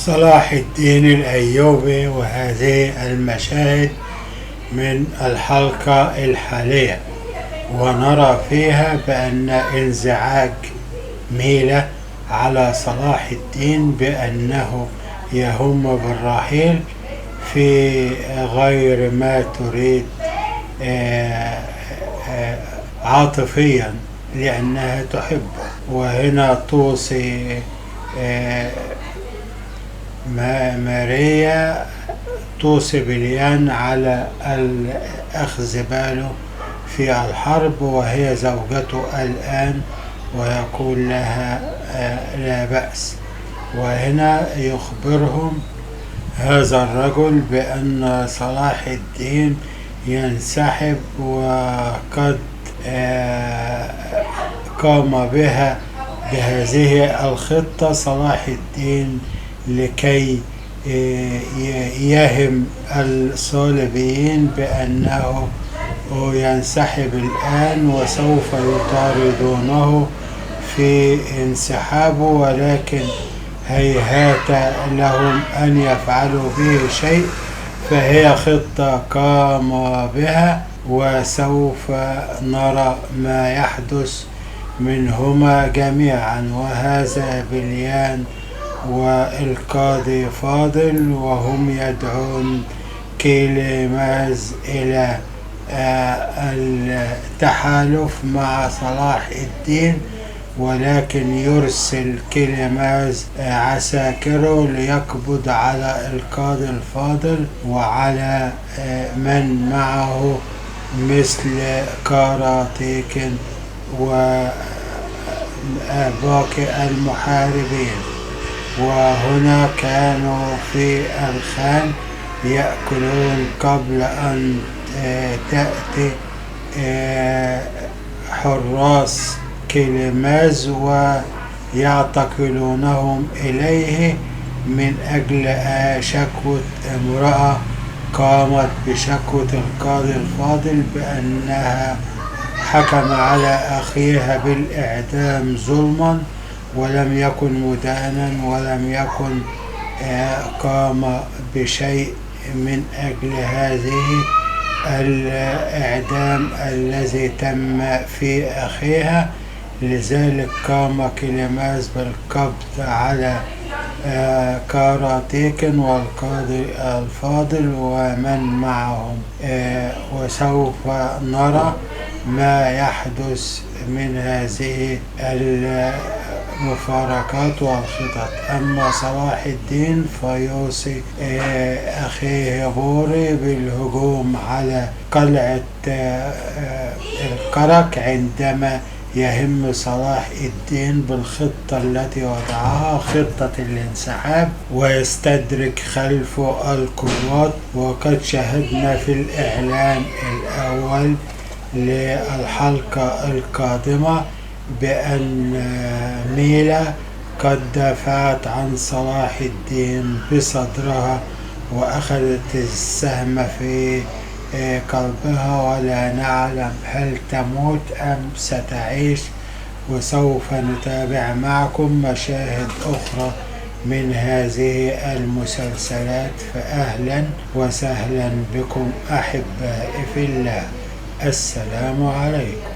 صلاح الدين الأيوبي، وهذه المشاهد من الحلقة الحالية، ونرى فيها بأن انزعاج ميلة على صلاح الدين بأنه يهم بالرحيل في غير ما تريد عاطفيا لأنها تحبه. وهنا توصي ماريا توصي بليان على الأخذ باله في الحرب، وهي زوجته الآن، ويقول لها لا بأس. وهنا يخبرهم هذا الرجل بأن صلاح الدين ينسحب، وقد قام بهذه الخطة صلاح الدين لكي يهم الصليبيين بأنه ينسحب الآن وسوف يطاردونه في انسحابه، ولكن هيهات لهم أن يفعلوا به شيء، فهي خطة قام بها، وسوف نرى ما يحدث منهما جميعا. وهذا بليان والقاضي فاضل، وهم يدعون كيليماز إلى التحالف مع صلاح الدين، ولكن يرسل كيليماز عساكره ليقبض على القاضي الفاضل وعلى من معه مثل كاراتيك وباقي المحاربين. وهنا كانوا في الخان يأكلون قبل أن تأتي حراس كيليماز ويعتقلونهم إليه من أجل شكوى امرأة قامت بشكوى القاضي الفاضل بأنها حكم على أخيها بالإعدام ظلما، ولم يكن مدانا، ولم يكن قام بشيء من أجل هذه الإعدام الذي تم في أخيها. لذلك قام كيليماز بالقبض على كاراتيك والقاضي الفاضل ومن معهم، وسوف نرى ما يحدث من هذه المفارقات والخطط. أما صلاح الدين فيوصي أخيه بوري بالهجوم على قلعة القرك عندما يهم صلاح الدين بالخطة التي وضعها، خطة الانسحاب، ويستدرك خلفه القوات. وقد شاهدنا في الإعلان الأول للحلقة القادمة بأن ميلا قد دافعت عن صلاح الدين بصدرها وأخذت السهم في قلبها، ولا نعلم هل تموت أم ستعيش. وسوف نتابع معكم مشاهد أخرى من هذه المسلسلات، فأهلا وسهلا بكم أحبائي في الله. السلام عليكم.